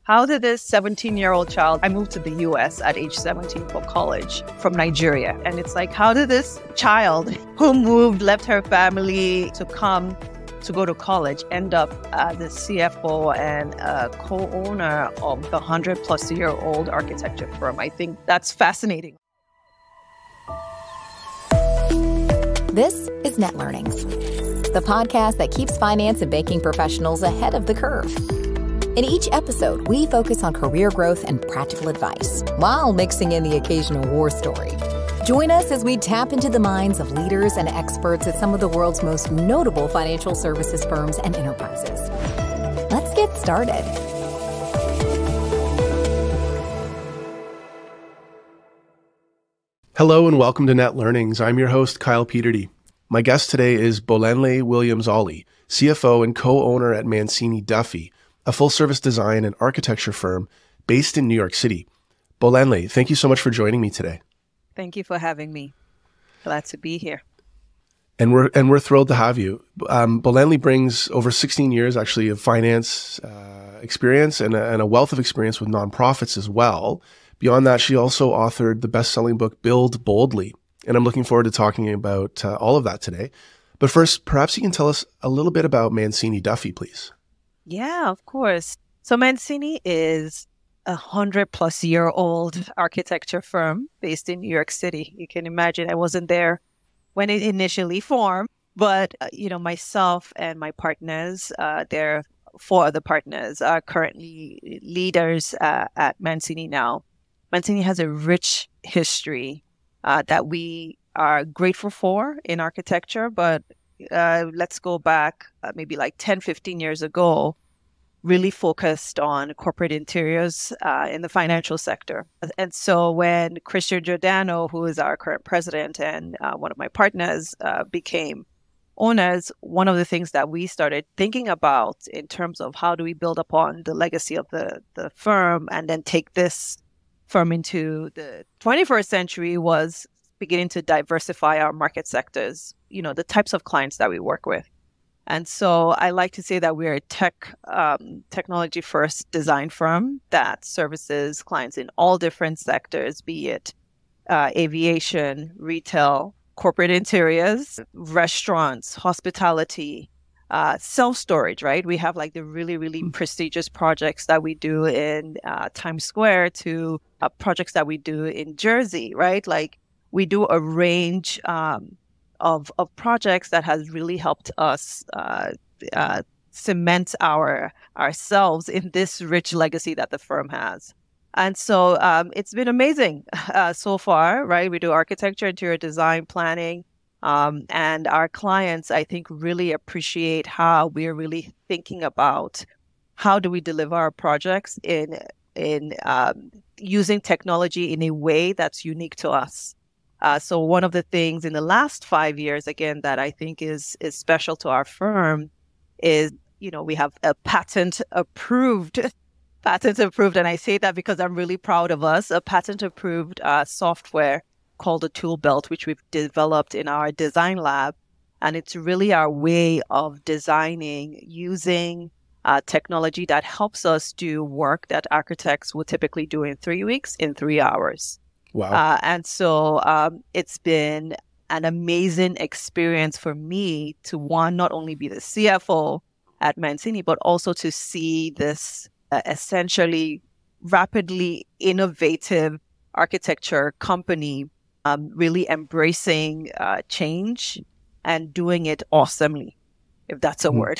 How did this 17-year-old child, I moved to the US at age 17 for college from Nigeria. And it's like, how did this child who moved, left her family to come to go to college, end up as the CFO and a co-owner of the 100-plus-year-old architecture firm? I think that's fascinating. This is Net Learnings, the podcast that keeps finance and banking professionals ahead of the curve. In each episode, we focus on career growth and practical advice while mixing in the occasional war story. Join us as we tap into the minds of leaders and experts at some of the world's most notable financial services firms and enterprises. Let's get started. Hello and welcome to Net Learnings. I'm your host, Kyle Peterty. My guest today is Bolanle Williams-Olley, CFO and co-owner at Mancini Duffy, a full-service design and architecture firm based in New York City. Bolanle, thank you so much for joining me today. Thank you for having me. Glad to be here. And we're thrilled to have you. Bolanle brings over 16 years actually of finance experience and a wealth of experience with nonprofits as well. Beyond that, she also authored the best-selling book Build Boldly, and I'm looking forward to talking about all of that today. But first, perhaps you can tell us a little bit about Mancini Duffy, please. Yeah, of course. So Mancini is a 100-plus-year-old architecture firm based in New York City. You can imagine I wasn't there when it initially formed, but myself and my partners, there are 4 other partners, are currently leaders at Mancini now. Mancini has a rich history that we are grateful for in architecture, but let's go back maybe like 10, 15 years ago, really focused on corporate interiors in the financial sector. And so when Christian Giordano, who is our current president and one of my partners, became owners, one of the things that we started thinking about in terms of how do we build upon the legacy of the firm and then take this firm into the 21st century was beginning to diversify our market sectors, the types of clients that we work with. And so I like to say that we're a technology-first design firm that services clients in all different sectors, be it aviation, retail, corporate interiors, restaurants, hospitality, self-storage, right? We have like the really, really prestigious projects that we do in Times Square to projects that we do in Jersey, right? Like we do a range of projects that has really helped us cement ourselves in this rich legacy that the firm has. And so it's been amazing so far, right? We do architecture, interior design, planning, and our clients, I think, really appreciate how we're really thinking about how do we deliver our projects in using technology in a way that's unique to us. So one of the things in the last 5 years, again, that I think is special to our firm is, we have a patent approved, and I say that because I'm really proud of us, a patent approved software called the Tool Belt, which we've developed in our design lab. And it's really our way of designing using technology that helps us do work that architects would typically do in 3 weeks in 3 hours. Wow. And so it's been an amazing experience for me to, not only be the CFO at Mancini, but also to see this essentially rapidly innovative architecture company really embracing change and doing it awesomely, if that's a word.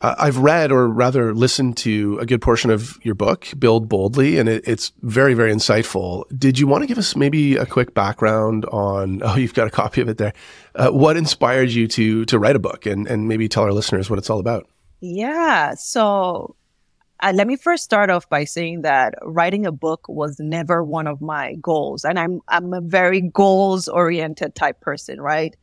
I've read, or rather listened to, a good portion of your book, Build Boldly, and it's very, very insightful. Did you want to give us maybe a quick background on, you've got a copy of it there, what inspired you to write a book and maybe tell our listeners what it's all about? Yeah, so let me first start off by saying that writing a book was never one of my goals. And I'm a very goals-oriented type person, right?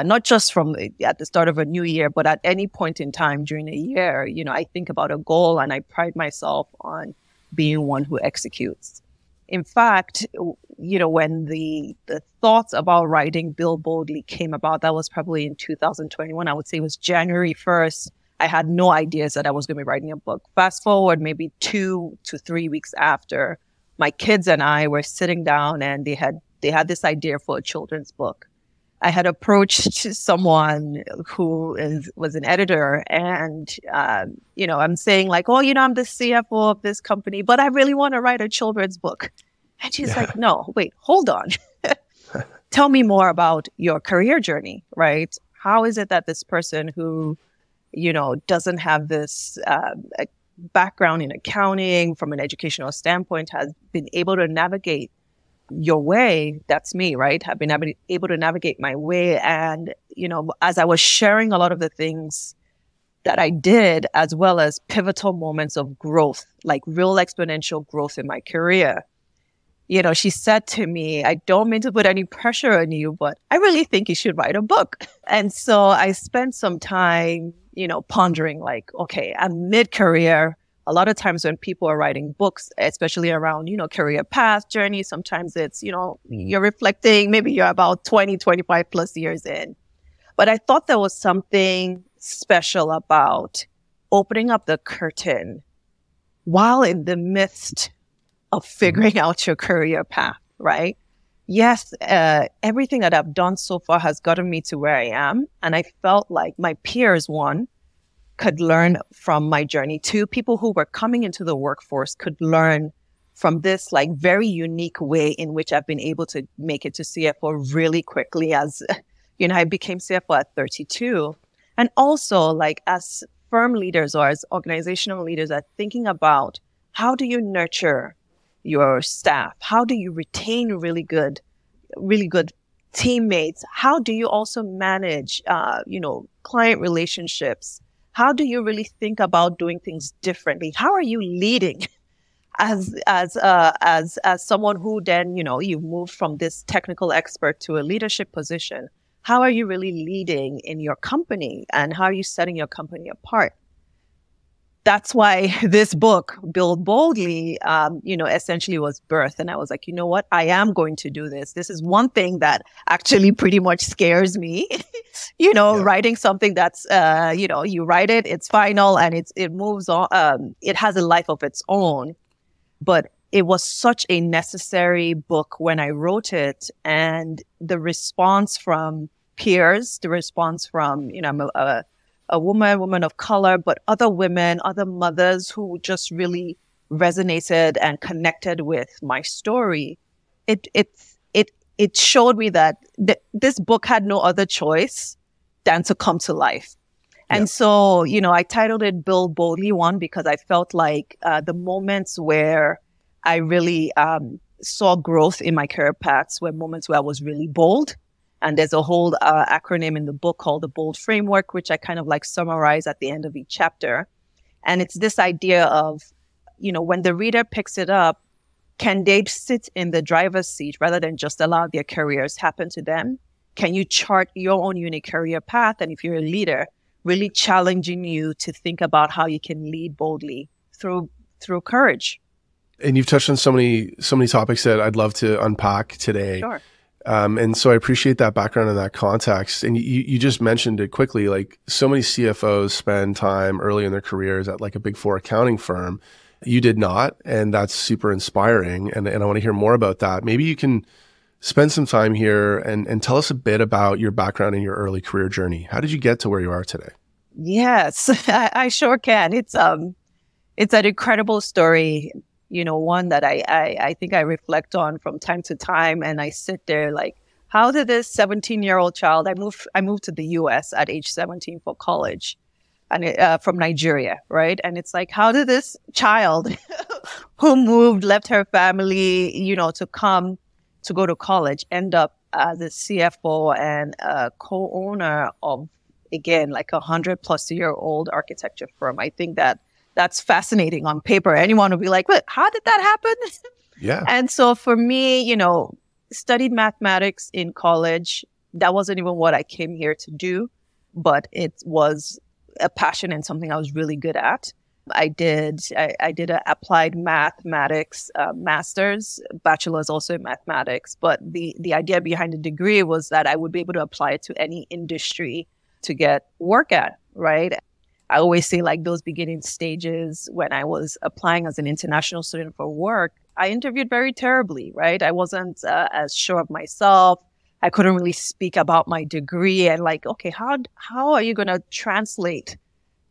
Not just at the start of a new year, but at any point in time during a year, I think about a goal and I pride myself on being one who executes. In fact, when the thoughts about writing Build Boldly came about, that was probably in 2021. I would say it was January 1st. I had no ideas that I was going to be writing a book. Fast forward maybe 2 to 3 weeks after, my kids and I were sitting down and they had this idea for a children's book. I had approached someone who was an editor and, I'm saying like, oh, I'm the CFO of this company, but I really want to write a children's book. And she's like, no, wait, hold on. Tell me more about your career journey, right? How is it that this person who, doesn't have this background in accounting from an educational standpoint has been able to navigate your way? That's me, right? Have been able to navigate my way. And, as I was sharing a lot of the things that I did, as well as pivotal moments of growth, like real exponential growth in my career, she said to me, I don't mean to put any pressure on you, but I really think you should write a book. And so I spent some time, pondering like, okay, I'm mid-career. A lot of times when people are writing books, especially around, career path journey, sometimes it's, you're reflecting, maybe you're about 20, 25 plus years in. But I thought there was something special about opening up the curtain while in the midst of figuring out your career path, right? Yes, everything that I've done so far has gotten me to where I am. And I felt like my peers, one, could learn from my journey. Two, people who were coming into the workforce could learn from this like very unique way in which I've been able to make it to CFO really quickly as, I became CFO at 32. And also like as firm leaders or as organizational leaders are thinking about how do you nurture your staff? How do you retain really good teammates? How do you also manage, client relationships? How do you really think about doing things differently? How are you leading as someone who then, you've moved from this technical expert to a leadership position? How are you really leading in your company and how are you setting your company apart? That's why this book, Build Boldly, essentially was birthed. And I was like, you know what? I am going to do this. This is one thing that actually pretty much scares me. Writing something that's, you write it, it's final and it moves on. It has a life of its own. But it was such a necessary book when I wrote it. And the response from peers, the response from, I'm a woman of color, but other women, other mothers who just really resonated and connected with my story. It showed me that this book had no other choice than to come to life. And so, I titled it Build Boldly, one, because I felt like the moments where I really saw growth in my career paths were moments where I was really bold. And there's a whole acronym in the book called the BOLD framework, which I kind of like summarize at the end of each chapter. And it's this idea of, when the reader picks it up, can they sit in the driver's seat rather than just allow their careers happen to them? Can you chart your own unique career path? And if you're a leader, really challenging you to think about how you can lead boldly through courage. And you've touched on so many topics that I'd love to unpack today. Sure. And so I appreciate that background and that context. And you just mentioned it quickly, like so many CFOs spend time early in their careers at like a Big Four accounting firm. You did not, and that's super inspiring. And I want to hear more about that. Maybe you can spend some time here and tell us a bit about your background and your early career journey. How did you get to where you are today? Yes, I sure can. It's an incredible story. One that I think I reflect on from time to time. And I sit there like, how did this 17-year-old child, I moved to the US at age 17 for college and from Nigeria, right? And it's like, how did this child who left her family, to come to go to college, end up as a CFO and a co-owner of, again, like 100-plus-year-old architecture firm? I think that's fascinating on paper. Anyone would be like, "What? How did that happen?" Yeah. And so for me, studied mathematics in college. That wasn't even what I came here to do, but it was a passion and something I was really good at. I did an applied mathematics master's, bachelor's also in mathematics. But the idea behind the degree was that I would be able to apply it to any industry to get work at, right? I always say like those beginning stages when I was applying as an international student for work, I interviewed very terribly, right? I wasn't as sure of myself. I couldn't really speak about my degree and like, okay, how are you going to translate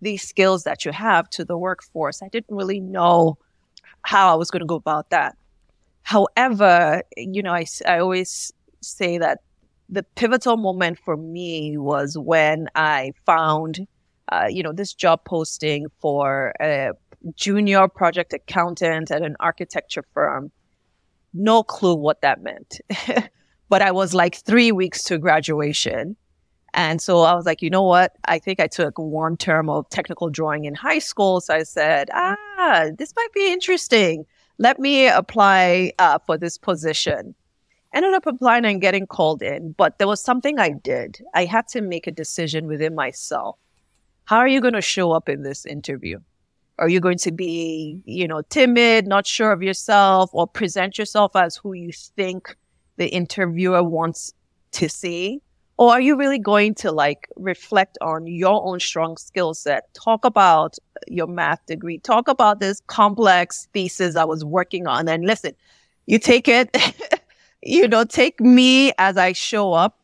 these skills that you have to the workforce? I didn't really know how I was going to go about that. However, I always say that the pivotal moment for me was when I found, this job posting for a junior project accountant at an architecture firm. No clue what that meant. But I was like 3 weeks to graduation. And so I was like, you know what? I think I took one term of technical drawing in high school. So I said, this might be interesting. Let me apply for this position. Ended up applying and getting called in. But there was something I did. I had to make a decision within myself. How are you going to show up in this interview? Are you going to be, timid, not sure of yourself, or present yourself as who you think the interviewer wants to see? Or are you really going to like reflect on your own strong skill set? Talk about your math degree. Talk about this complex thesis I was working on. And listen, you take it, take me as I show up,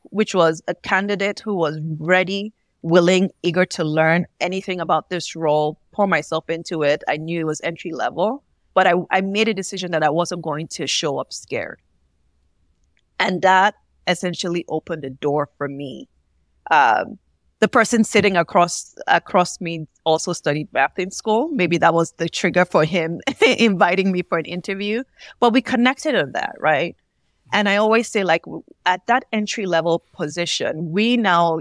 which was a candidate who was ready, willing, eager to learn anything about this role, pour myself into it. I knew it was entry level, but I made a decision that I wasn't going to show up scared. And that essentially opened the door for me. The person sitting across me also studied math in school. Maybe that was the trigger for him inviting me for an interview, but we connected on that, right? And I always say, like, at that entry level position, we now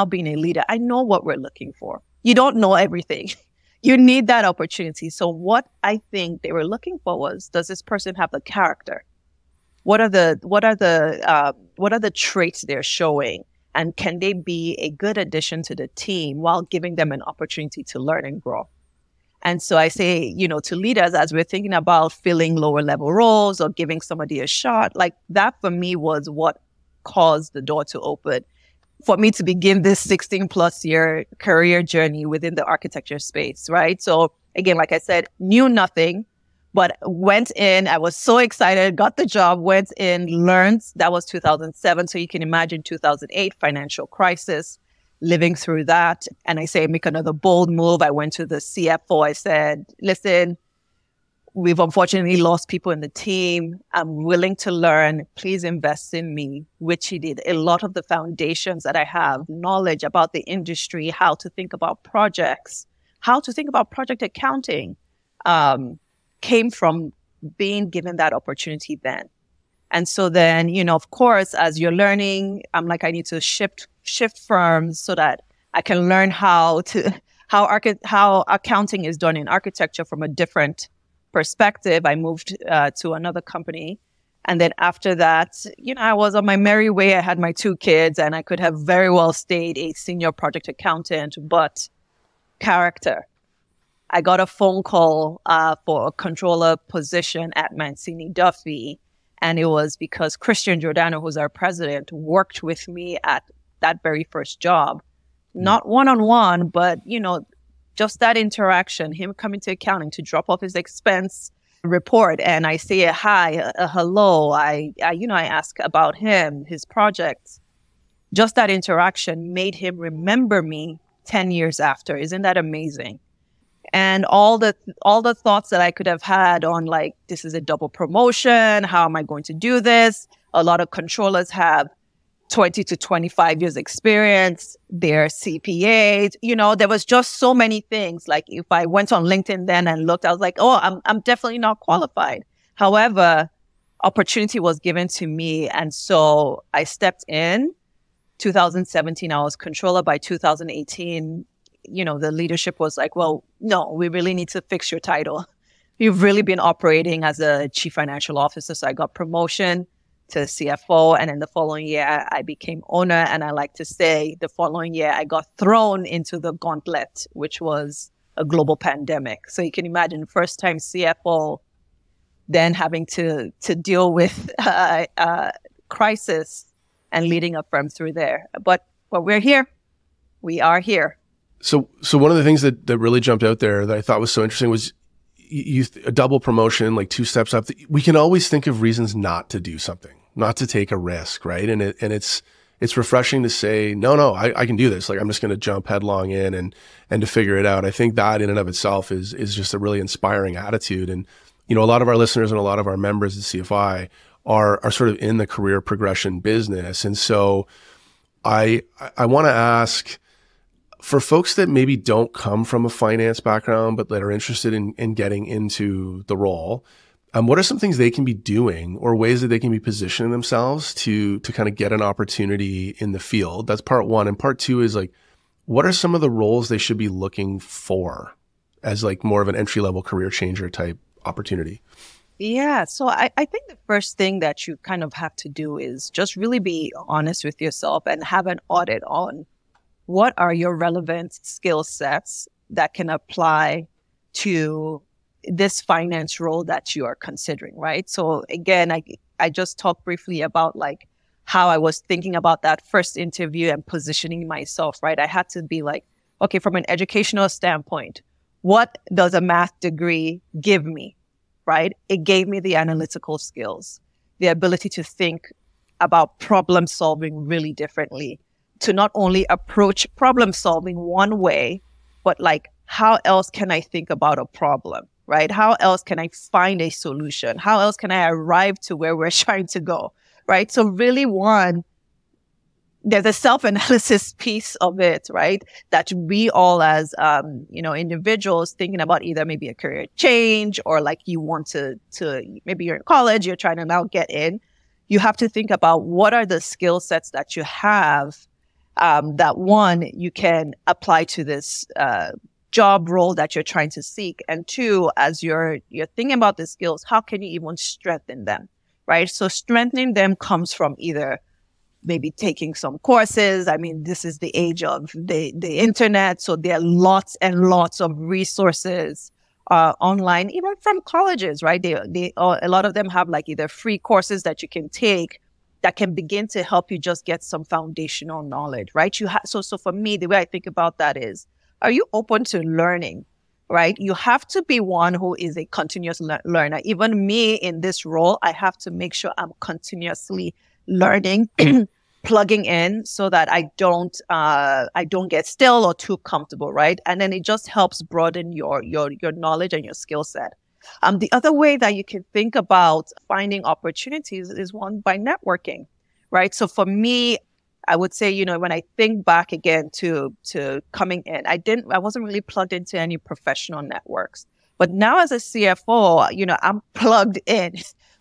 being a leader, I know what we're looking for. You don't know everything. You need that opportunity. So what I think they were looking for was, does this person have the character? What are the traits they're showing? And can they be a good addition to the team while giving them an opportunity to learn and grow? And so I say, to leaders, as we're thinking about filling lower level roles or giving somebody a shot, like that for me was what caused the door to open for me to begin this 16 plus year career journey within the architecture space, right? So again, like I said, knew nothing, but went in. I was so excited, got the job, went in, learned. That was 2007. So you can imagine 2008 financial crisis, living through that. And I say, make another bold move. I went to the CFO. I said, listen, we've unfortunately lost people in the team. I'm willing to learn. Please invest in me, which he did. A lot of the foundations that I have, knowledge about the industry, how to think about projects, how to think about project accounting, came from being given that opportunity then. And so then, of course, as you're learning, I'm like, I need to shift firms so that I can learn how accounting is done in architecture from a different perspective. I moved to another company. And then after that, I was on my merry way. I had my 2 kids and I could have very well stayed a senior project accountant, but character. I got a phone call for a controller position at Mancini Duffy. And it was because Christian Giordano, who's our president, worked with me at that very first job. Not one-on-one, but, just that interaction, him coming to accounting to drop off his expense report. And I say a hi, a hello. I ask about him, his projects. Just that interaction made him remember me 10 years after. Isn't that amazing? And all the thoughts that I could have had on like, this is a double promotion. How am I going to do this? A lot of controllers have 20 to 25 years experience. They're CPAs. There was just so many things. Like if I went on LinkedIn then and looked, I was like, oh, I'm definitely not qualified. However, opportunity was given to me. And so I stepped in. 2017, I was controller. By 2018, the leadership was like, well, no, we really need to fix your title. You've really been operating as a chief financial officer. So I got promotion to CFO. And then the following year, I became owner. And I like to say the following year, I got thrown into the gauntlet, which was a global pandemic. So you can imagine first time CFO, then having to deal with crisis and leading a firm through there. But we're here. We are here. So one of the things that really jumped out there that I thought was so interesting was a double promotion, like 2 steps up. We can always think of reasons not to do something, not to take a risk, right? And it's refreshing to say, no, I can do this. Like, I'm just going to jump headlong in and to figure it out. I think that in and of itself is just a really inspiring attitude. And, a lot of our listeners and a lot of our members at CFI are sort of in the career progression business. And so I want to ask, for folks that maybe don't come from a finance background, but that are interested in getting into the role, what are some things they can be doing or ways that they can be positioning themselves to kind of get an opportunity in the field? That's part one. And part two is like, what are some of the roles they should be looking for as like more of an entry-level career changer type opportunity? Yeah. So I think the first thing that you kind of have to do is just really be honest with yourself and have an audit on what are your relevant skill sets that can apply to this finance role that you are considering, right? So again, I just talked briefly about like how I was thinking about that first interview and positioning myself, right? I had to be like, okay, from an educational standpoint, what does a math degree give me, right? It gave me the analytical skills, the ability to think about problem solving really differently, to not only approach problem solving one way, but like, how else can I think about a problem, right? How else can I find a solution? How else can I arrive to where we're trying to go, right? So really there's a self-analysis piece of it, right? That we all as, individuals thinking about either maybe a career change or like you want to maybe you're in college, you're trying to now get in. You have to think about what are the skill sets that you have that one, you can apply to this job role that you're trying to seek. And two, as you're thinking about the skills, how can you even strengthen them, right? So strengthening them comes from either maybe taking some courses. I mean, this is the age of the internet. So there are lots and lots of resources online, even from colleges, right? A lot of them have like either free courses that you can take that can begin to help you just get some foundational knowledge, right? So for me, the way I think about that is, are you open to learning, right? You have to be one who is a continuous learner. Even me in this role, I have to make sure I'm continuously learning, plugging in so that I don't get stale or too comfortable, right? And then it just helps broaden your knowledge and your skill set. The other way that you can think about finding opportunities is one by networking, right? So for me, I would say, when I think back again to coming in, I wasn't really plugged into any professional networks. But now as a CFO, I'm plugged in.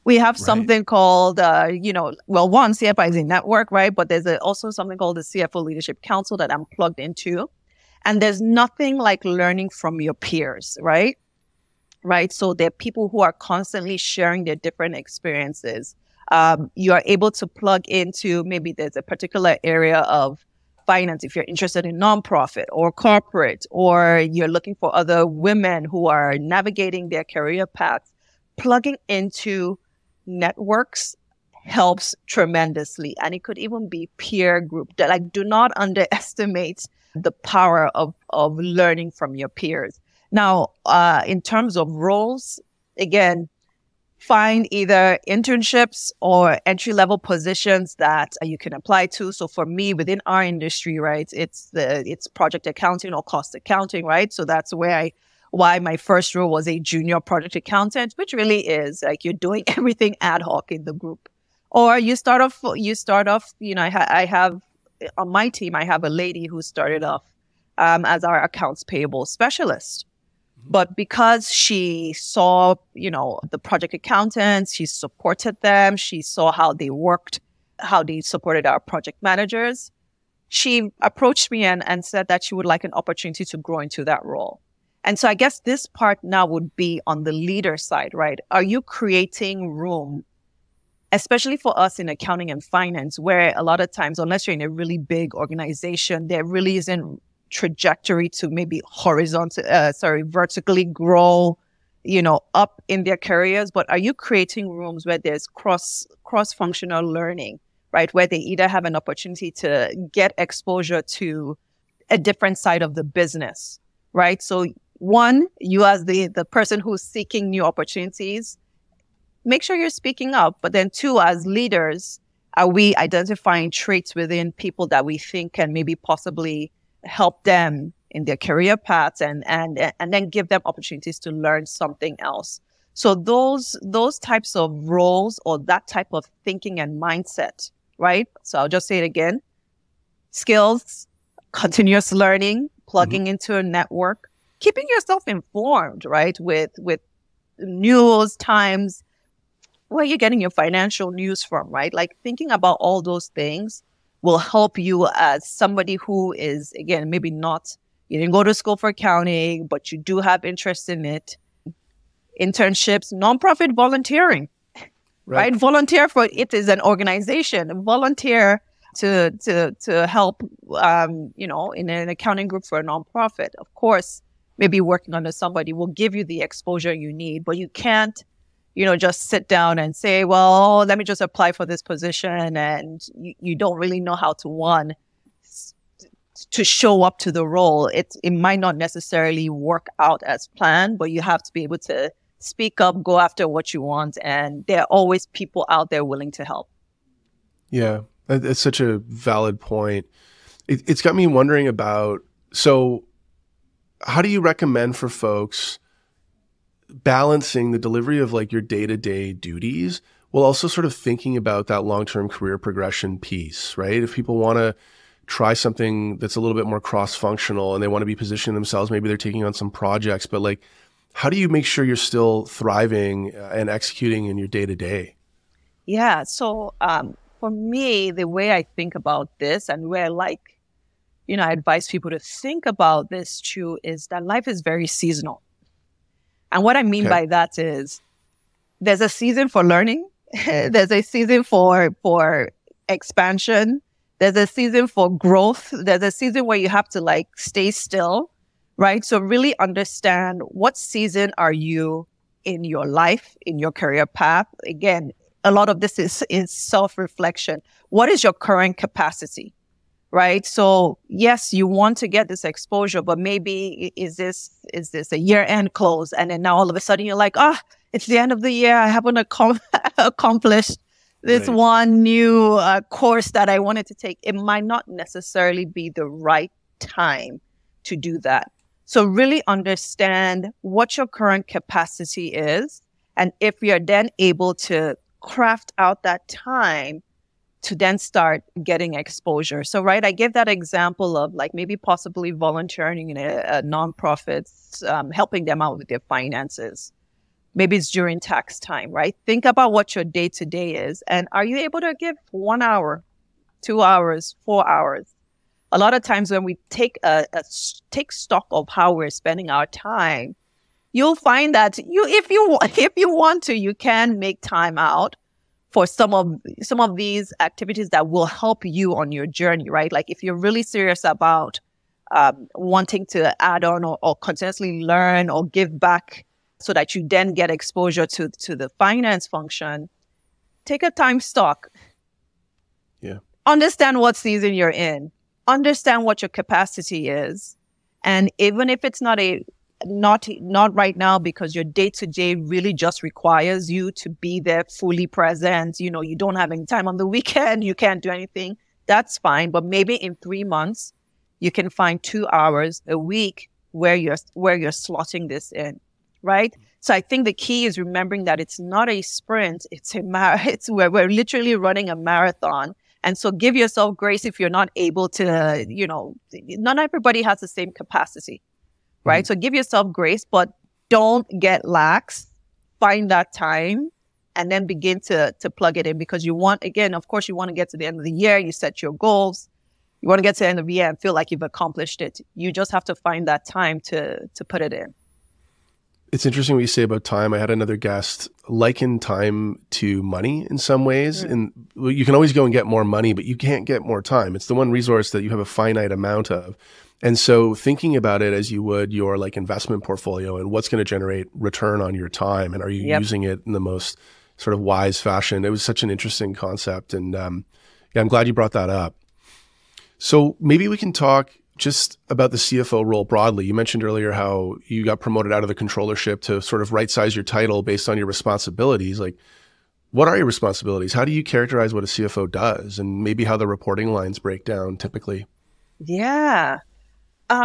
We have something called, one, CFI is a network, right? But there's also something called the CFO Leadership Council that I'm plugged into. And there's nothing like learning from your peers, right? Right. So there are people who are constantly sharing their different experiences. You are able to plug into, maybe there's a particular area of finance if you're interested in nonprofit or corporate, or you're looking for other women who are navigating their career paths. Plugging into networks helps tremendously. And it could even be peer group. Like, do not underestimate the power of learning from your peers. Now, in terms of roles, again, find either internships or entry-level positions that you can apply to. So for me, within our industry, right, it's project accounting or cost accounting, right? So that's why my first role was a junior project accountant, which really is like you're doing everything ad hoc in the group. Or you start off, I have on my team, I have a lady who started off as our accounts payable specialist. But because she saw, the project accountants, she supported them, she saw how they worked, how they supported our project managers, she approached me and said that she would like an opportunity to grow into that role. And so I guess this part now would be on the leader side, right? Are you creating room, especially for us in accounting and finance, where a lot of times, unless you're in a really big organization, there really isn't trajectory to maybe vertically grow, up in their careers. But are you creating rooms where there's cross-functional learning, right? Where they either have an opportunity to get exposure to a different side of the business, right? So one, you as the person who's seeking new opportunities, make sure you're speaking up. But then two, as leaders, are we identifying traits within people that we think can maybe possibly help them in their career paths and then give them opportunities to learn something else? So those types of roles or that type of thinking and mindset, right? So I'll just say it again. Skills, continuous learning, plugging into a network, keeping yourself informed, right? With news, times, where you're getting your financial news from, right? Like thinking about all those things will help you as somebody who is, again, maybe not, you didn't go to school for accounting, but you do have interest in it. Internships, nonprofit volunteering, right? Volunteer for it is an organization. Volunteer to help, in an accounting group for a nonprofit. Of course, maybe working under somebody will give you the exposure you need, but you can't, just sit down and say, well, let me just apply for this position. And you don't really know how to show up to the role. It might not necessarily work out as planned, but you have to be able to speak up, go after what you want. And there are always people out there willing to help. Yeah, that's such a valid point. It's got me wondering about, so how do you recommend for folks balancing the delivery of like your day-to-day duties while also sort of thinking about that long-term career progression piece, right? If people want to try something that's a little bit more cross-functional and they want to be positioning themselves, maybe they're taking on some projects, but like, how do you make sure you're still thriving and executing in your day-to-day? Yeah. So for me, the way I think about this and where I advise people to think about this too is that life is very seasonal. And what I mean by that is there's a season for learning. There's a season for expansion. There's a season for growth. There's a season where you have to stay still, right? So really understand what season are you in your life, in your career path. Again, a lot of this is self-reflection. What is your current capacity, right? So yes, you want to get this exposure, but maybe is this a year-end close? And then now all of a sudden you're like, it's the end of the year. I haven't accomplished this one new course that I wanted to take. It might not necessarily be the right time to do that. So really understand what your current capacity is. And if you're then able to craft out that time to then start getting exposure. So, right, I gave that example of maybe possibly volunteering in a nonprofit, helping them out with their finances. Maybe it's during tax time, right? Think about what your day-to-day is. And are you able to give 1 hour, 2 hours, 4 hours? A lot of times when we take stock of how we're spending our time, you'll find that if you want to, you can make time out for some of these activities that will help you on your journey, right? Like if you're really serious about wanting to add on or continuously learn or give back so that you then get exposure to the finance function, take a time stock. Yeah. Understand what season you're in. Understand what your capacity is. And even if it's not right now because your day-to-day really just requires you to be there fully present, you don't have any time on the weekend, you can't do anything, that's fine. But maybe in 3 months, you can find 2 hours a week where you're slotting this in, right? So I think the key is remembering that it's not a sprint, it's where we're literally running a marathon. And so give yourself grace if you're not able to, not everybody has the same capacity. Right. So give yourself grace, but don't get lax. Find that time and then begin to plug it in because you want to get to the end of the year. You set your goals. You want to get to the end of the year and feel like you've accomplished it. You just have to find that time to put it in. It's interesting what you say about time. I had another guest liken time to money in some ways. And you can always go and get more money, but you can't get more time. It's the one resource that you have a finite amount of. And so thinking about it as you would your investment portfolio and what's going to generate return on your time and are you using it in the most sort of wise fashion? It was such an interesting concept. And I'm glad you brought that up. So maybe we can talk just about the CFO role broadly. You mentioned earlier how you got promoted out of the controllership to sort of right size your title based on your responsibilities. Like, what are your responsibilities? How do you characterize what a CFO does, and maybe how the reporting lines break down typically? Yeah.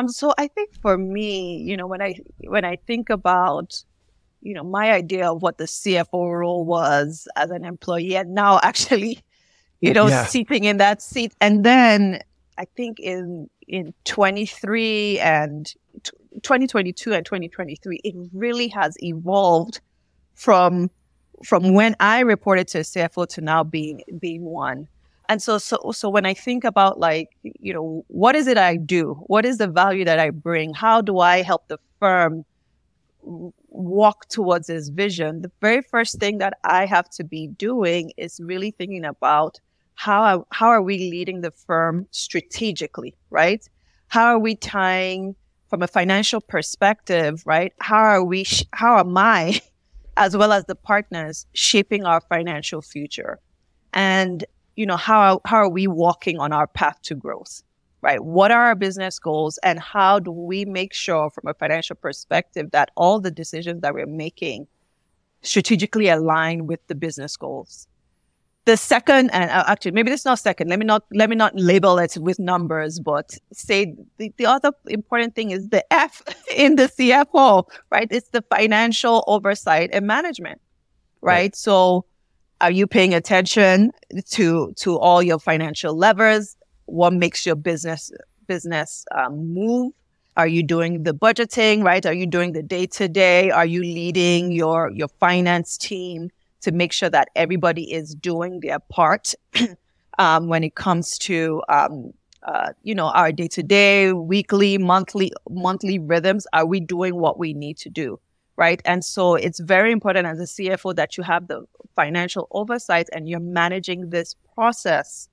So I think for me, when I think about, my idea of what the CFO role was as an employee, and now actually, Yeah. sitting in that seat, and then I think in 23 and 2022 and 2023, it really has evolved from when I reported to a CFO to now being one. And so when I think about, like, what is it I do? What is the value that I bring? How do I help the firm walk towards this vision? The very first thing that I have to be doing is really thinking about how are we leading the firm strategically, right? How are we tying from a financial perspective, right? How am I, as well as the partners, shaping our financial future? And, how are we walking on our path to growth, right? What are our business goals, and how do we make sure from a financial perspective that all the decisions that we're making strategically align with the business goals? The second, and actually, maybe this is not second. Let me not label it with numbers, but say the other important thing is the F in the CFO, right? It's the financial oversight and management, right? So, are you paying attention to all your financial levers? What makes your business move? Are you doing the budgeting, right? Are you doing the day-to-day? Are you leading your finance team to make sure that everybody is doing their part when it comes to, our day-to-day, weekly, monthly rhythms? Are we doing what we need to do, right? And so it's very important as a CFO that you have the financial oversight and you're managing this process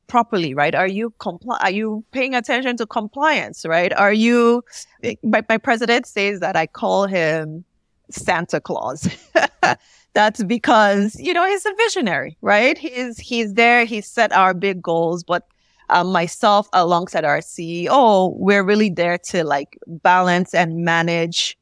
properly, right? Are you paying attention to compliance, right? My president says that I call him Santa Claus. That's because, he's a visionary, right? He's there. He's set our big goals, but myself alongside our CEO, we're really there to balance and manage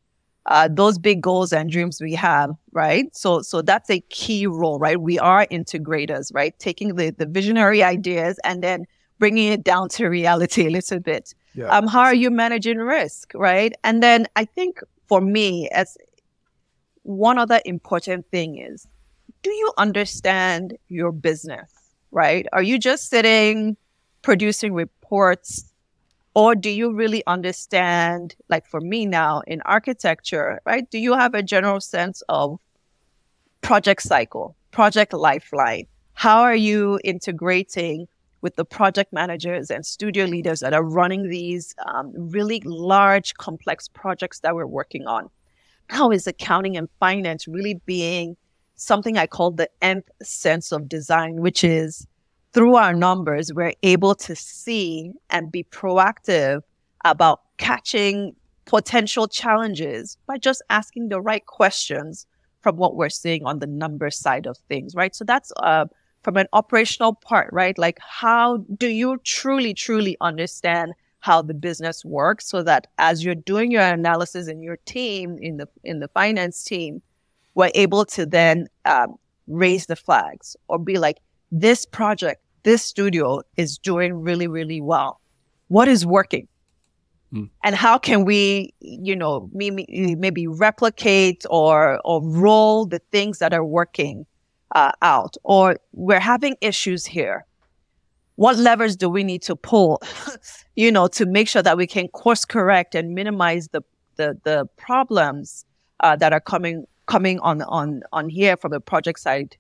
those big goals and dreams we have, right? So that's a key role, right? We are integrators, right? Taking the visionary ideas and then bringing it down to reality a little bit. Yeah. How are you managing risk, right? And then I think for me, as one other important thing is, do you understand your business, right? Are you just sitting, producing reports, or do you really understand, like for me now in architecture, right? Do you have a general sense of project cycle, project lifeline? How are you integrating with the project managers and studio leaders that are running these really large, complex projects that we're working on? How is accounting and finance really being something I call the nth sense of design, which is through our numbers, we're able to see and be proactive about catching potential challenges by just asking the right questions from what we're seeing on the number side of things, right? So that's from an operational part, right? Like, how do you truly, truly understand how the business works, so that as you're doing your analysis in your team, in the finance team, we're able to then raise the flags or be like, this project, this studio is doing really, really well. What is working? And how can we, maybe replicate or roll the things that are working out? Or we're having issues here. What levers do we need to pull, to make sure that we can course correct and minimize the problems that are coming on here from the project side?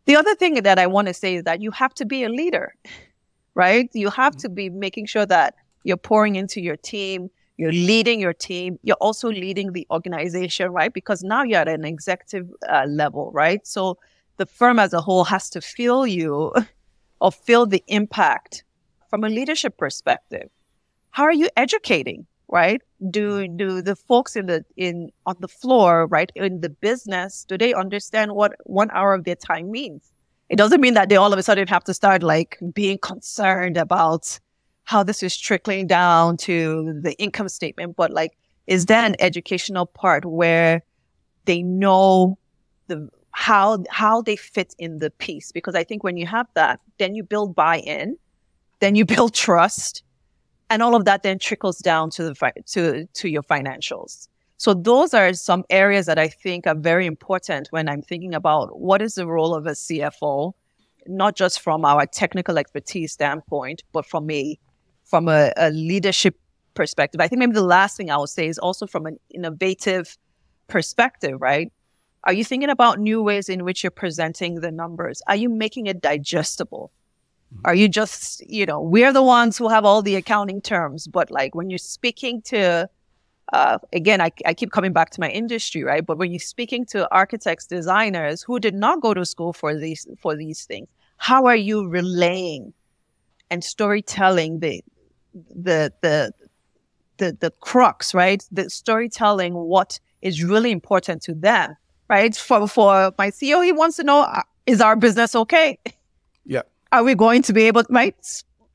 The other thing that I want to say is that you have to be a leader, right? You have to be making sure that you're pouring into your team, you're leading your team, you're also leading the organization, right? Because now you're at an executive level, right? So the firm as a whole has to feel you or feel the impact from a leadership perspective. How are you educating, right? Do the folks on the floor, right, in the business, do they understand what 1 hour of their time means? It doesn't mean that they all of a sudden have to start being concerned about how this is trickling down to the income statement, but like, is there an educational part where they know how they fit in the piece? Because I think when you have that, then you build buy-in, then you build trust, and all of that then trickles down to to your financials. So those are some areas that I think are very important when I'm thinking about what is the role of a CFO, not just from our technical expertise standpoint, but from a leadership perspective. I think maybe the last thing I would say is also from an innovative perspective, right? Are you thinking about new ways in which you're presenting the numbers? Are you making it digestible? Are you just, we're the ones who have all the accounting terms, but like when you're speaking to, again, I keep coming back to my industry, right? But when you're speaking to architects, designers who did not go to school for these things, how are you relaying and storytelling the crux, right? The storytelling, what is really important to them, right? For my CEO, he wants to know, is our business okay? Yeah. Are we going to be able to, right?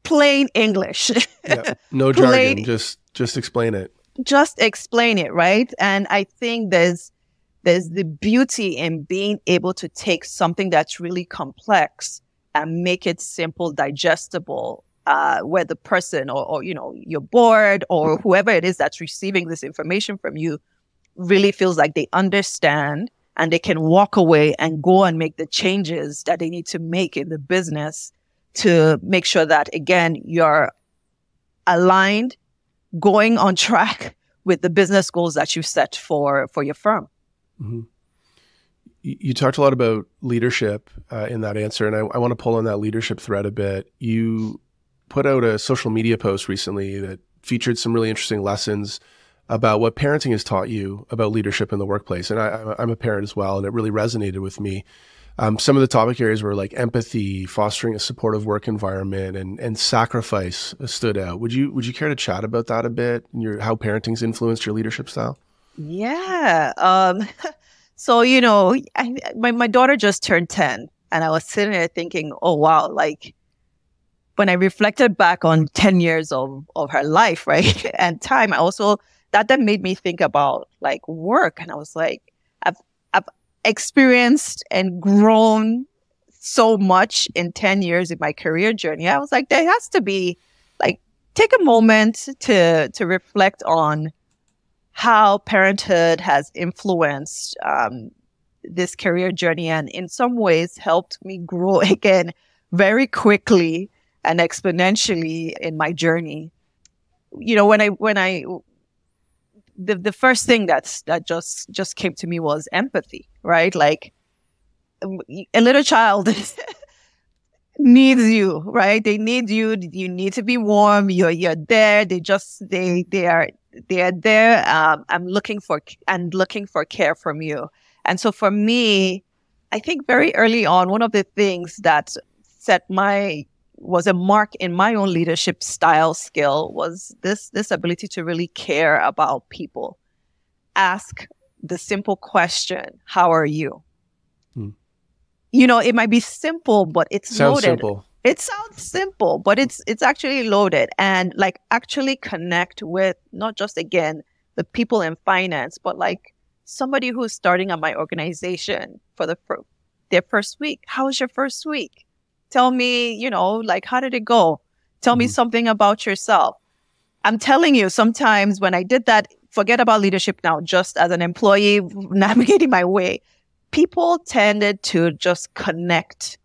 Plain English. Yeah. No jargon, just explain it. Just explain it, right? And I think there's the beauty in being able to take something that's really complex and make it simple, digestible, where the person or your board or whoever it is that's receiving this information from you really feels like they understand and they can walk away and go and make the changes that they need to make in the business to make sure that, again, you're aligned, going on track with the business goals that you set for your firm. Mm-hmm. You talked a lot about leadership in that answer, and I want to pull on that leadership thread a bit. You put out a social media post recently that featured some really interesting lessons about what parenting has taught you about leadership in the workplace. And I'm a parent as well, and it really resonated with me. Some of the topic areas were like empathy, fostering a supportive work environment, and sacrifice stood out. Would you care to chat about that a bit, and how parenting's influenced your leadership style? Yeah. So, my daughter just turned 10, and I was sitting there thinking, oh, wow, like when I reflected back on 10 years of her life, right, and time, I also, that made me think about like work. And I was like, I've experienced and grown so much in 10 years in my career journey. I was like, there has to be like, take a moment to reflect on how parenthood has influenced this career journey, and in some ways helped me grow again very quickly and exponentially in my journey. The first thing that just came to me was empathy, right? Like a little child needs you, right? They need you. You need to be warm. You're there. They are there. I'm looking for care from you. And so for me, I think very early on, one of the things that was a mark in my own leadership style skill was this ability to really care about people. Ask the simple question, how are you? It might be simple, but it's loaded. Simple. It sounds simple, but it's actually loaded, and like actually connect with not just, again, the people in finance, but like somebody who's starting at my organization for their first week. How was your first week? Tell me, like, how did it go? Tell me something about yourself. I'm telling you, sometimes when I did that, forget about leadership now, just as an employee navigating my way, people tended to just connect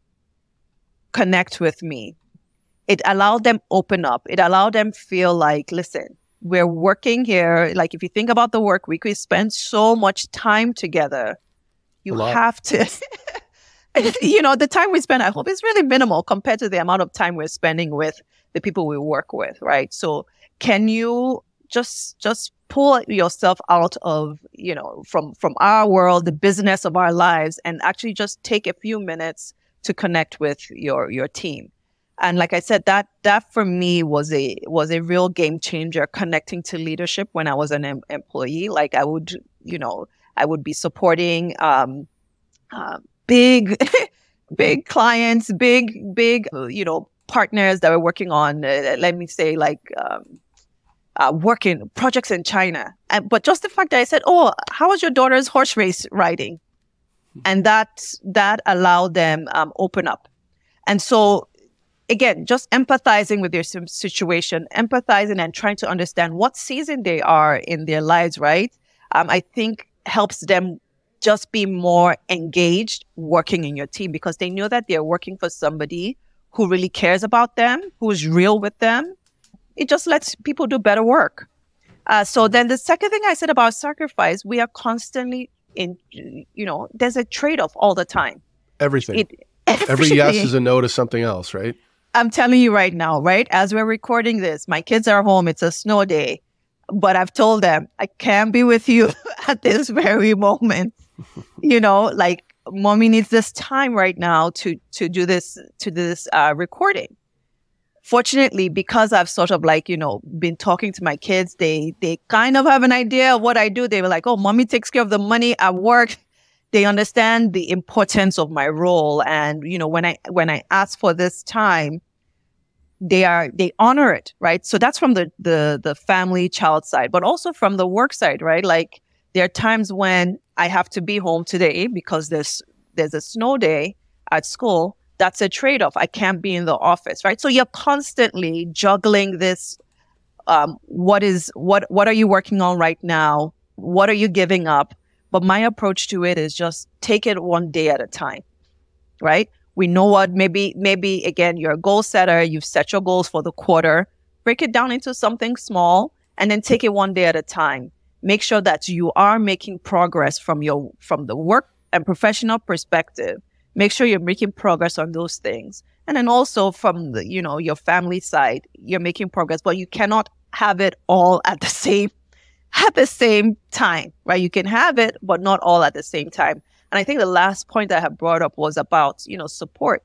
with me. It allowed them open up. It allowed them feel like, listen, we're working here. Like, if you think about the work week, we spend so much time together. You have to... the time we spend at home is really minimal compared to the amount of time we're spending with the people we work with, right? So can you just pull yourself out of, from our world, the business of our lives, and actually just take a few minutes to connect with your team? And like I said, that for me was a real game changer, connecting to leadership when I was an employee. Like I would be supporting, big clients, big, partners that were working on, let me say, like working projects in China. But just the fact that I said, "Oh, how was your daughter's horse race riding?" And that allowed them open up. And so, again, just empathizing with their situation, empathizing and trying to understand what season they are in their lives, right? I think helps them just be more engaged working in your team, because they know that they're working for somebody who really cares about them, who's real with them. It just lets people do better work. So then the second thing I said about sacrifice, we are constantly there's a trade-off all the time. Everything. Every yes is a no to something else, right? I'm telling you right now, right? As we're recording this, my kids are home. It's a snow day. But I've told them, I can't be with you at this very moment. Like, mommy needs this time right now to do this recording. Fortunately, because I've sort of been talking to my kids, they kind of have an idea of what I do. They were like, "Oh, mommy takes care of the money at work." They understand the importance of my role. And, when I ask for this time, they honor it, right? So that's from the family child side, but also from the work side, right? Like, there are times when I have to be home today because there's a snow day at school. That's a trade-off. I can't be in the office, right? So you're constantly juggling this. What are you working on right now? What are you giving up? But my approach to it is just take it one day at a time, right? We know what, maybe again, you're a goal setter. You've set your goals for the quarter. Break it down into something small and then take it one day at a time. Make sure that you are making progress from the work and professional perspective. Make sure you're making progress on those things. And then also from your family side, you're making progress, but you cannot have it all at the same time, right? You can have it, but not all at the same time. And I think the last point that I have brought up was about, support.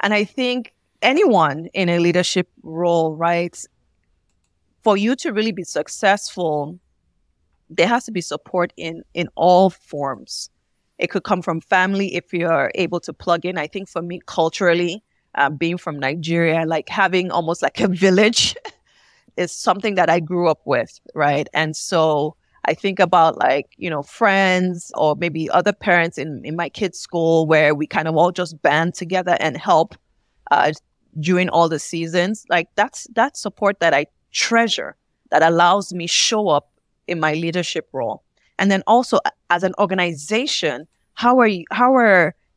And I think anyone in a leadership role, right, for you to really be successful, there has to be support in all forms. It could come from family if you're able to plug in. I think for me, culturally, being from Nigeria, like having almost like a village is something that I grew up with, right? And so I think about friends or maybe other parents in my kids' school where we kind of all just band together and help during all the seasons. Like that's support that I treasure, that allows me show up in my leadership role. And then also as an organization, how are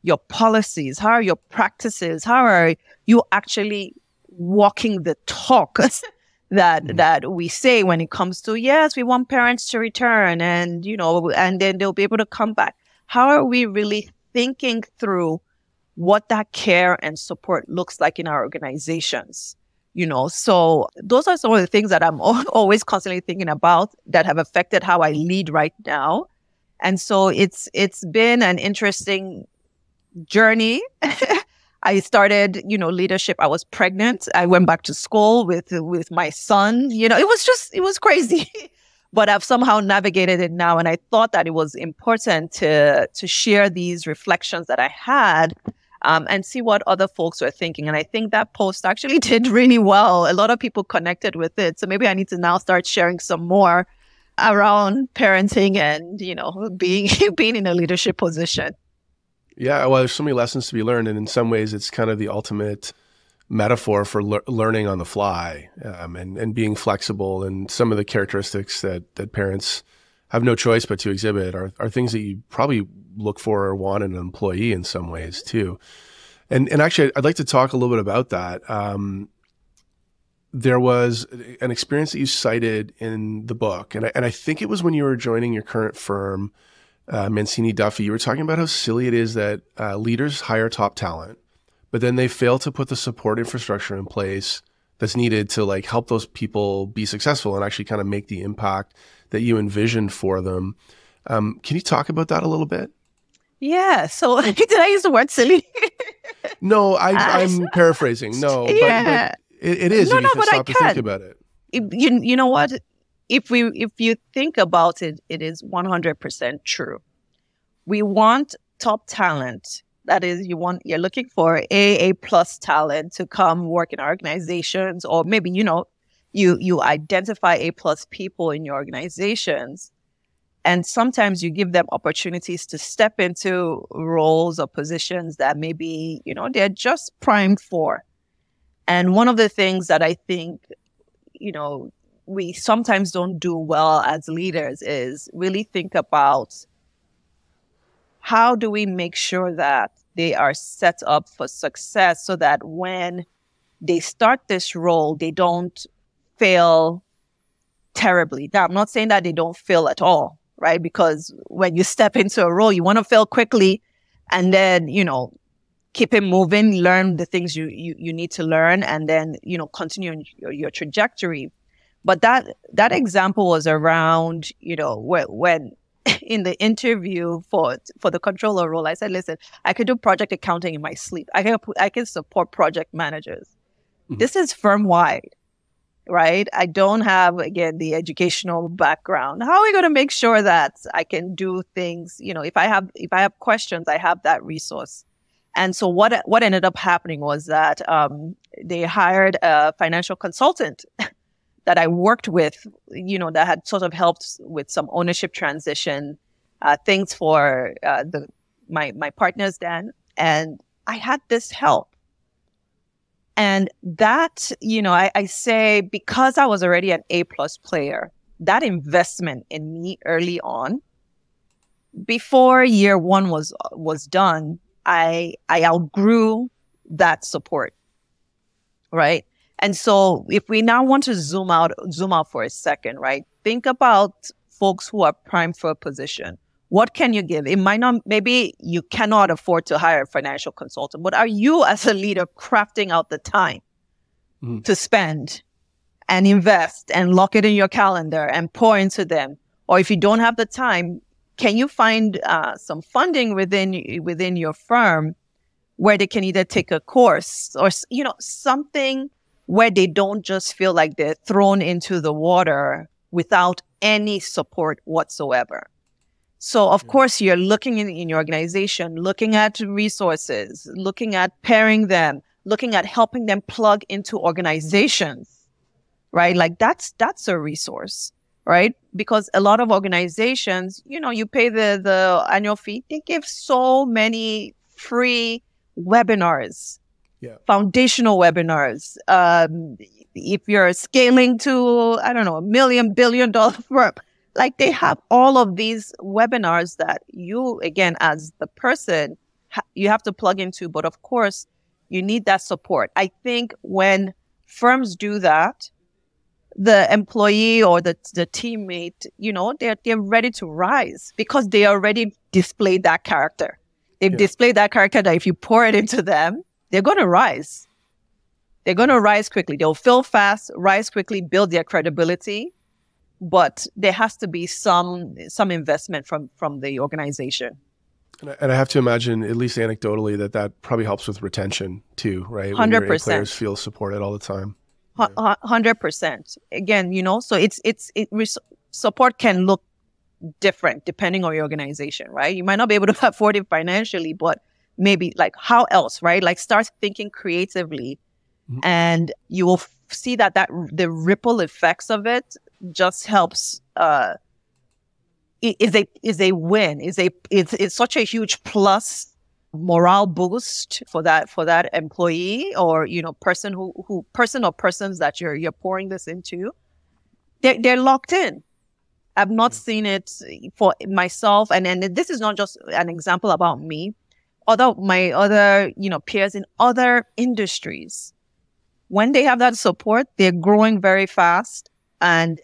your policies? How are your practices? How are you actually walking the talk that we say when it comes to, yes, we want parents to return and, and then they'll be able to come back. How are we really thinking through what that care and support looks like in our organizations? So those are some of the things that I'm always constantly thinking about that have affected how I lead right now. And so it's been an interesting journey. I started, leadership. I was pregnant. I went back to school with my son. It was crazy, but I've somehow navigated it now. And I thought that it was important to share these reflections that I had. And see what other folks were thinking. And I think that post actually did really well. A lot of people connected with it. So maybe I need to now start sharing some more around parenting and, being in a leadership position. Yeah, well, there's so many lessons to be learned. And in some ways, it's kind of the ultimate metaphor for learning on the fly and being flexible. And some of the characteristics that parents have no choice but to exhibit are things that you probably look for or want in an employee in some ways too. And actually, I'd like to talk a little bit about that. There was an experience that you cited in the book, and I think it was when you were joining your current firm, Mancini Duffy. You were talking about how silly it is that leaders hire top talent, but then they fail to put the support infrastructure in place that's needed to help those people be successful and actually kind of make the impact that you envisioned for them. Can you talk about that a little bit? Yeah. So did I use the word silly? No, I'm paraphrasing. No, yeah. but it is. No, if you stop to think about it. You know what? If you think about it, it is 100% true. We want top talent, That is, you're looking for A plus talent to come work in our organizations, or maybe, you identify A plus people in your organizations. And sometimes you give them opportunities to step into roles or positions that maybe, they're just primed for. And one of the things that I think, we sometimes don't do well as leaders is really think about how do we make sure that they are set up for success so that when they start this role, they don't fail terribly. Now, I'm not saying that they don't fail at all, right? Because when you step into a role, you want to fail quickly and then, keep it moving, learn the things you need to learn, and then, continue your trajectory. But that example was around, when in the interview for the controller role, I said, listen, I could do project accounting in my sleep. I can support project managers. Mm-hmm. This is firm-wide, right? I don't have, again, the educational background. How are we going to make sure that I can do things, if I have questions, I have that resource. And so what ended up happening was that they hired a financial consultant that I worked with, that had sort of helped with some ownership transition things for my partners then. And I had this help. And that, I say, because I was already an A+ player, that investment in me early on, before year one was done, I outgrew that support, right? And so if we now want to zoom out for a second, right? Think about folks who are primed for a position. What can you give? It might not, maybe you cannot afford to hire a financial consultant, but are you as a leader crafting out the time to spend and invest and lock it in your calendar and pour into them? Or if you don't have the time, can you find some funding within your firm where they can either take a course or, something where they don't just feel like they're thrown into the water without any support whatsoever. So, of course, you're looking in your organization, looking at resources, looking at pairing them, looking at helping them plug into organizations, right? Like that's a resource, right? Because a lot of organizations, you pay the annual fee. They give so many free webinars. Yeah. Foundational webinars. If you're scaling to, I don't know, $1 million, $1 billion firm, like they have all of these webinars that you, again, as the person, you have to plug into. But of course, you need that support. I think when firms do that, the employee or the teammate, they're ready to rise because they already displayed that character. They've displayed that character that if you pour it into them, they're going to rise. They're going to rise quickly. They'll fail fast, rise quickly, build their credibility. But there has to be some investment from the organization. And I have to imagine, at least anecdotally, that probably helps with retention too, right? 100%. When your A players feel supported all the time. 100%. Again, so support can look different depending on your organization, right? You might not be able to afford it financially, but maybe like how else, right? Like start thinking creatively, and you will see that the ripple effects of it just helps. Is a win. It's such a huge plus morale boost for that employee or person or persons that you're pouring this into. They're locked in. I've not seen it for myself, and this is not just an example about me. My other peers in other industries, when they have that support, they're growing very fast, and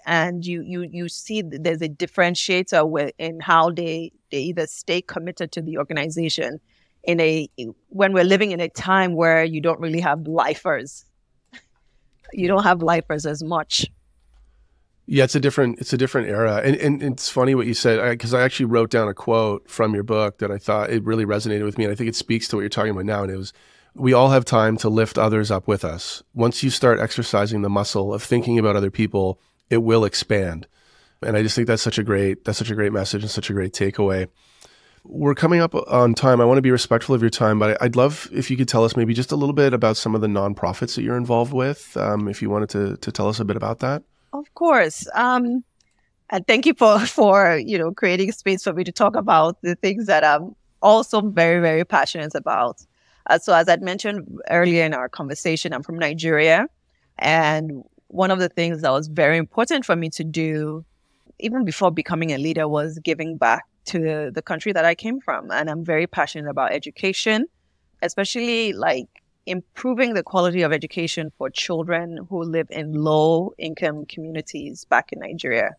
you see there's a differentiator in how they either stay committed to the organization when we're living in a time where you don't really have lifers. You don't have lifers as much. Yeah, it's a different era. And it's funny what you said, because I actually wrote down a quote from your book that I thought it really resonated with me. And I think it speaks to what you're talking about now. And it was, we all have time to lift others up with us. Once you start exercising the muscle of thinking about other people, it will expand. And I just think that's such a great message and such a great takeaway. We're coming up on time. I want to be respectful of your time, but I'd love if you could tell us maybe just a little bit about some of the nonprofits that you're involved with, if you wanted to tell us a bit about that. Of course. And thank you for creating space for me to talk about the things that I'm also very, very passionate about. So as I'd mentioned earlier in our conversation, I'm from Nigeria. And one of the things that was very important for me to do, even before becoming a leader, was giving back to the country that I came from. And I'm very passionate about education, especially like improving the quality of education for children who live in low income communities back in Nigeria.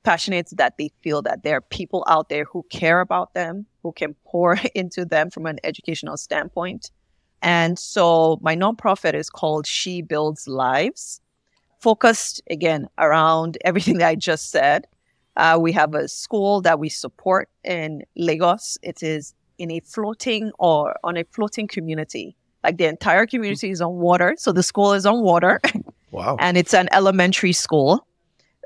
Passionate that they feel that there are people out there who care about them, who can pour into them from an educational standpoint. And so my nonprofit is called She Builds Lives, focused again around everything that I just said. We have a school that we support in Lagos. It is on a floating community. Like the entire community is on water. So the school is on water. Wow. And it's an elementary school.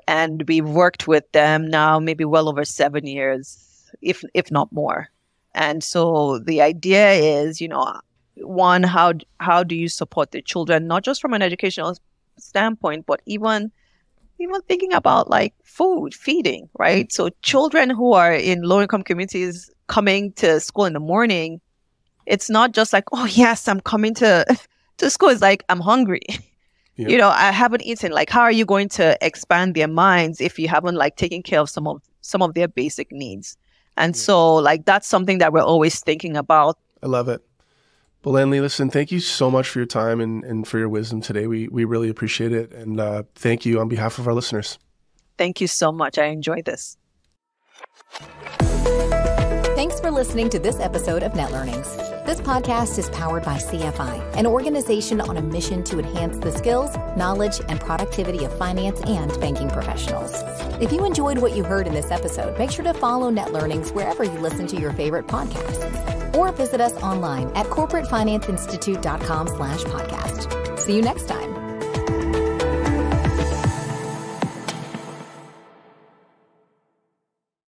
And we've worked with them now maybe well over 7 years, if not more. And so the idea is, one, how do you support the children, not just from an educational standpoint, but even thinking about like food, feeding, right? So children who are in low-income communities coming to school in the morning, it's not just like, oh, yes, I'm coming to school. It's like, I'm hungry. Yeah. I haven't eaten. Like, how are you going to expand their minds if you haven't like taken care of some of their basic needs? And so like, that's something that we're always thinking about. I love it. Bolanle, listen, thank you so much for your time and for your wisdom today. We really appreciate it. And thank you on behalf of our listeners. Thank you so much. I enjoyed this. Thanks for listening to this episode of Net Learnings. This podcast is powered by CFI, an organization on a mission to enhance the skills, knowledge, and productivity of finance and banking professionals. If you enjoyed what you heard in this episode, make sure to follow Net Learnings wherever you listen to your favorite podcasts, or visit us online at corporatefinanceinstitute.com/podcast. See you next time.